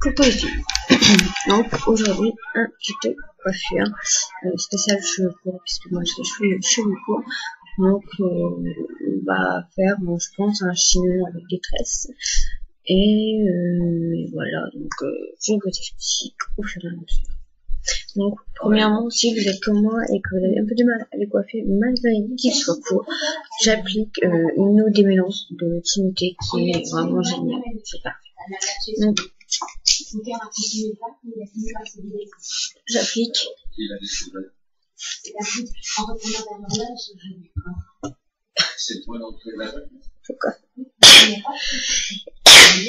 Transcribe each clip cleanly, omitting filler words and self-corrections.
Coucou les filles. Donc aujourd'hui un tuto coiffure spécial cheveux courts puisque moi j'ai les cheveux courts. Donc on va faire je pense un chignon avec des tresses et voilà. Donc je vous explique au fur et à mesure. Donc premièrement, si vous êtes comme moi et que vous avez un peu de mal à les coiffer malgré qu'ils soient courts, j'applique une eau démêlance de Timothée qui est vraiment géniale, c'est parfait. Donc j'applique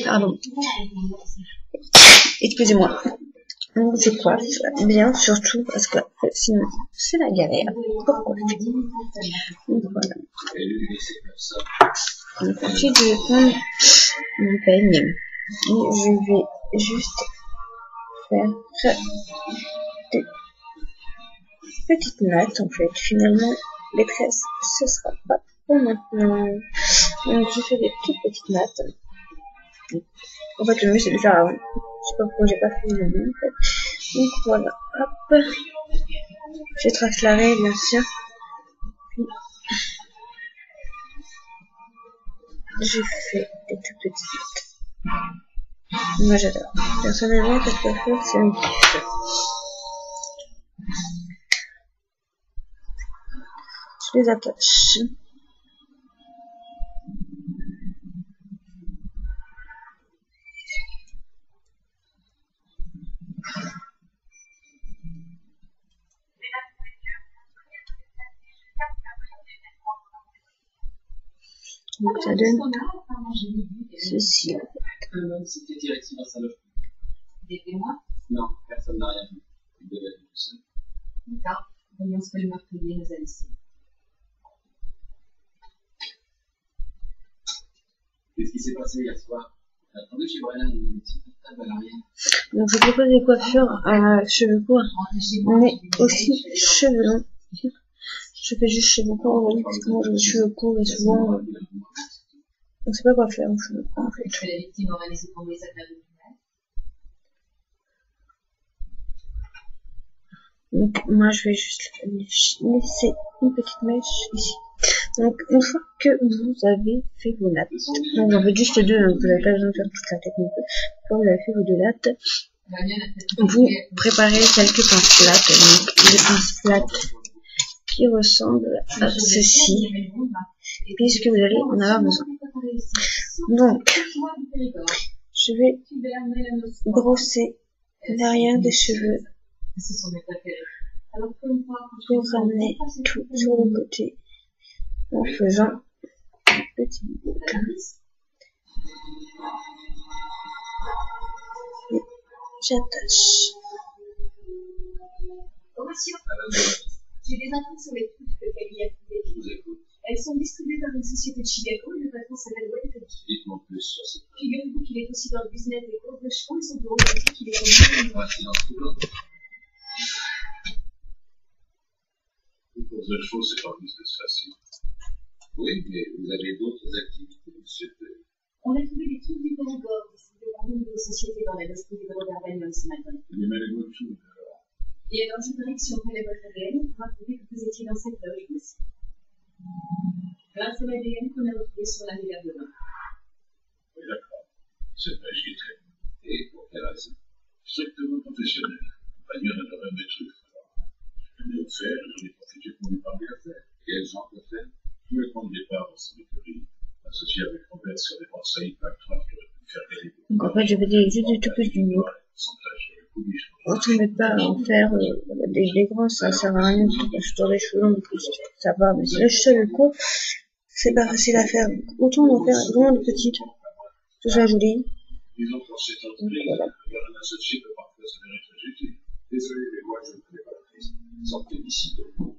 pardon, excusez-moi. Donc je coiffe bien, surtout parce que sinon c'est la galère pour coiffer. Donc voilà. Donc ensuite je vais prendre mon peigne et je vais juste faire des petites nattes en fait. Finalement les tresses ce sera pas pour maintenant. Donc je fais des toutes petites nattes. En fait le mieux c'est de faire avant. Je sais pas pourquoi j'ai pas fait le mieux en fait. Donc voilà, hop, je trace l'arrêt bien sûr, puis je fais des toutes petites notes. Moi j'adore, personnellement cette coiffure c'est un kiff. Je les attache. Donc ça donne ceci. C'était directif à sa loge. Non, personne n'a rien vu. Il devait être tout seul. D'accord. Voyons ce que le meurtrier nous a laissé. Qu'est-ce qui s'est passé hier soir? Attendez chez Brian, une petite table à l'arrière. Donc je propose des coiffures à cheveux courts, mais aussi cheveux longs. Je fais juste cheveux courts aujourd'hui parce que moi j'ai les cheveux courts et souvent on sait pas quoi faire aux cheveux courts en fait. Est-ce que la victime aurait laissé tomber sa table de Donc moi je vais juste laisser une petite mèche ici. Donc une fois que vous avez fait vos nattes, donc en fait juste deux, hein, vous n'avez pas besoin de faire toute la technique. Quand vous avez fait vos deux nattes, vous préparez quelques pinces plates, donc des pinces plates qui ressemblent à ceci, puisque vous allez en avoir besoin. Donc je vais brosser l'arrière des cheveux pour ramener tout sur le côté en faisant une petite boucle. Et j'attache. J'ai des infos sur les trucs que Camille a trouvées. Je vous écoute. Elles sont distribuées par une société de Chicago et le patron s'appelle Wade Coach. Dites-moi plus sur cette page. Figurez-vous qu'il est aussi dans le business des courses de chevaux et son bureau indique qu'il est connu. Coïncidence ou non? Les courses de chevaux, c'est pas un business facile. Oui, mais vous avez d'autres activités, monsieur. On a trouvé des trucs du Périgord ici devant une de nos sociétés dans la industrie de Robert ce matin. Mais mêlez-moi de tout, alors. Et alors, je voudrais que si on prélève votre ADN, on pourra prouver que vous étiez dans cette loge aussi. Grâce à l'ADN qu'on a retrouvé sur la rivière de Bain. Oui, d'accord. C'est vrai, j'y étais. Et pour quelle raison? Strictement professionnel. Compagnon n'a jamais mes trucs. Je l'ai offert, j'en ai profité pour lui parler d'affaires. Et elle s'en peut faire. Je voulais prendre des parts dans son écurie, associé avec Robert sur des conseils backdraft qui auraient pu faire gagner beaucoup. Donc en fait je vais juste des tout petits bouts. On ne met pas à en faire des grands, ça sert à rien, parce que dans les cheveux longs, plus ça va, mais si les cheveux courts, c'est pas facile à faire. Autant en faire vraiment de petites, tout ça joli. Disons pour cette entreprise, Voilà. un associé peut parfois s'avérer très utile. Désolé, mais moi je ne connais pas la crise. Sortez d'ici de vous.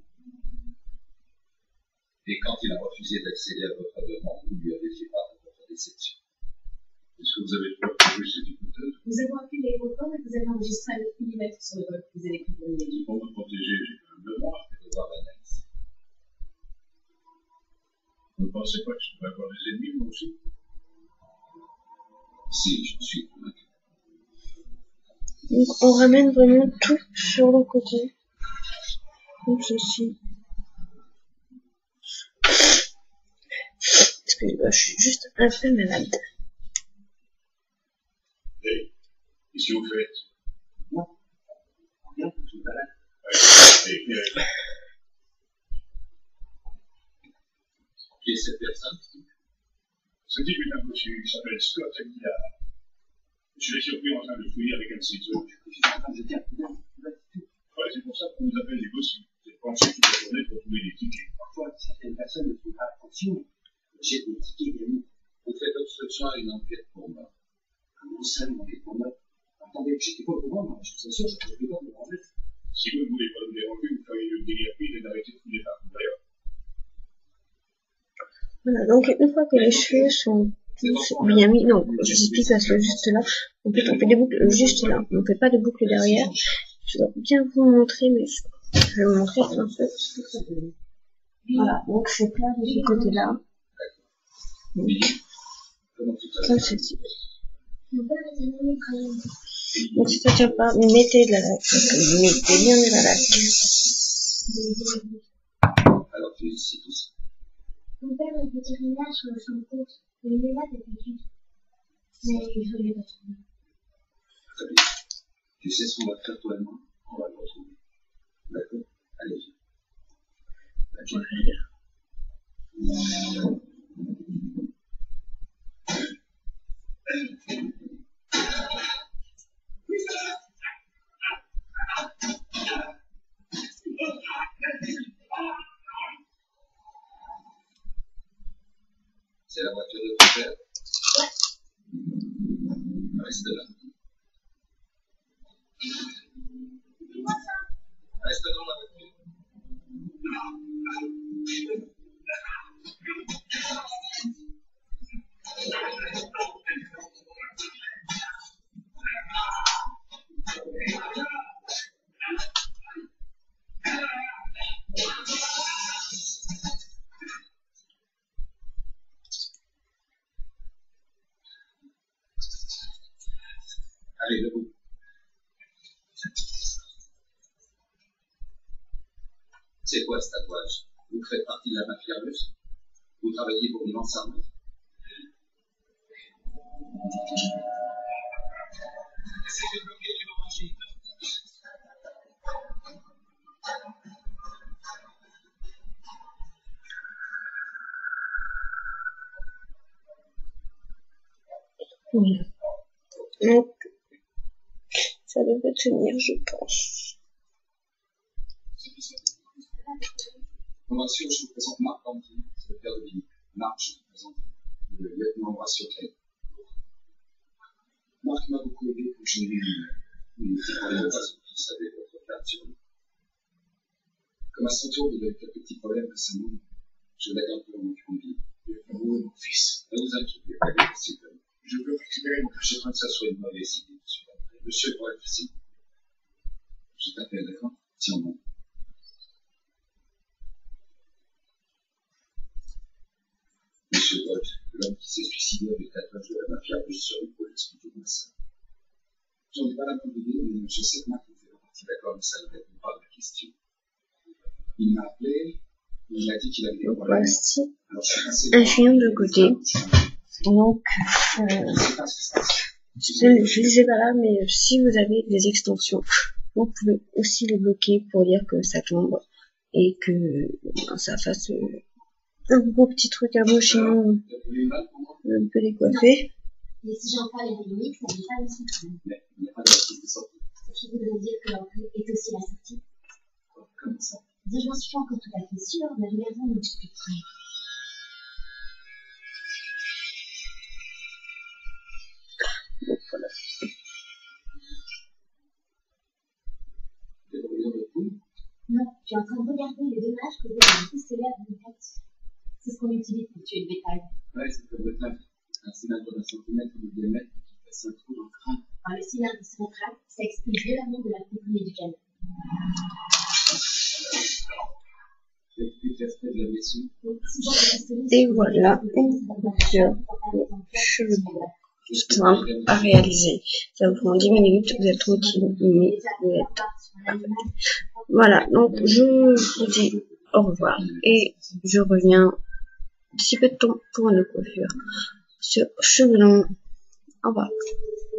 Et quand il a refusé d'accéder à votre demande, vous lui avez fait part de votre déception. Est-ce que vous avez trouvé que c'est une coûteuse? Nous avons appelé l'aéroport et vous avez enregistré un 9 mm sur le vol que vous avez pris pour une nuit. Pour me protéger, j'ai quand même le droit de voir l'analyse. Vous ne pensez pas que je pourrais avoir des ennemis, moi aussi? Si, je suis convaincu. Donc on ramène vraiment tout sur le côté. Comme ceci. Excusez-moi, je suis juste un peu malade. Hey, qu'est-ce que vous faites? Non. Rien, tout à l'heure. Qui est cette personne? Ce type est inconnu, il s'appelle Scott Aguilar. Je l'ai surpris en train de fouiller avec un de ses trucs. Je suis en train de jeter un coup d'œil. Ouais, c'est pour ça qu'on vous appelle les bossus. Vous êtes penchés toute la journée pour trouver des tickets. Parfois, certaines personnes ne font pas attention. J'ai des tickets gagnés. Vous faites obstruction à une enquête pour moi. Comment ça, mon dépendant? Attendez, j'étais pas au courant, moi. Je vous assure, je ne vais pas me rendre. Si vous ne voulez pas nous déranger, vous feriez le délire pile et d'arrêter de fouiller partout d'ailleurs. Voilà, donc une fois que les cheveux sont tous bien mis, non, je dis plus parce que juste là, on fait des boucles juste là, on fait pas de boucles derrière. Je dois bien vous montrer, mais je vais vous montrer un peu. Voilà, donc c'est plat de ce côté-là. Comme ceci. Donc si ça tient pas, mettez de la laque. Mettez bien de la laque. Alors tu es ici tout ça. Mon père est vétérinaire sur le champ de côte. Il est là d'habitude. Mais il faut les retrouver. Très bien. Tu sais ce qu'on va faire toi et moi? On va le retrouver. D'accord? Allez-y. D'accord. C'est la voiture de ton père? Reste là. Reste dans la voiture. Allez, debout. C'est quoi ce tatouage? Vous faites partie de la mafia russe? Vous travaillez pour Ivan Sarmov? Essayez de bloquer l'hémorragie. Voilà. Donc, ça devrait tenir, je pense. Horatio, je vous présente Marc Dandy, c'est le père de Billy. Marc, je vous présente le lieutenant Horatio Clay. Marc m'a beaucoup aidé pour gérer une petite problème de façon qui savait votre carte sur lui. Comme à son tour, il a eu quelques petits problèmes récemment. Je l'aide un peu en occupant Billy. Vous et mon fils. Ne vous inquiétez pas, s'il vous plaît. Je peux récupérer mon fils. Je crains que ça soit une mauvaise idée, monsieur. Monsieur, pour être facile. Je t'appelle, d'accord? Tiens-moi. Monsieur Bolt, l'homme qui s'est suicidé avec le tatouage de la mafia russe sur l'épaule, expliquez-moi ça. J'en ai pas la moindre idée, mais je sais que Marc vous fait partie d'accord, mais ça ne répond pas à la question. Il m'a appelé, il m'a dit qu'il avait des Donc problèmes. voici Alors je suis passé un chignon de côté. Donc, je les ai pas là, mais si vous avez des extensions, vous pouvez aussi les bloquer pour dire que ça tombe et que ça fasse un beau petit truc, un beau chignon un peu décoiffé. Mais si j'en parle à des limites, ça n'est pas le souci. Mais il n'y a pas de piste de sortie. Je voudrais dire que l'entrée est aussi la sortie. Comment ça? Je n'en suis pas encore tout à fait sûre, mais regardons m'expliquer. Donc voilà. Des brûlures de poule? Non, je suis en train de regarder les dommages que vous avez pistolet à vous faites. C'est ce qu'on utilise pour tuer le bétail. Ouais, c'est très brutal. Un cylindre d'un centimètre de diamètre qui fasse un trou dans le crâne. Quand le cylindre se rétracte, ça expulse violemment de la comprimée du canon. C'est plus l'aspect de la blessure. Et voilà, une couleur de cheveux blancs. simple à réaliser. Ça vous prend 10 minutes, vous êtes tranquille, mais vous êtes parfait. Voilà, donc je vous dis au revoir et je reviens d'ici peu de temps pour une coiffure sur cheveux longs. Au revoir.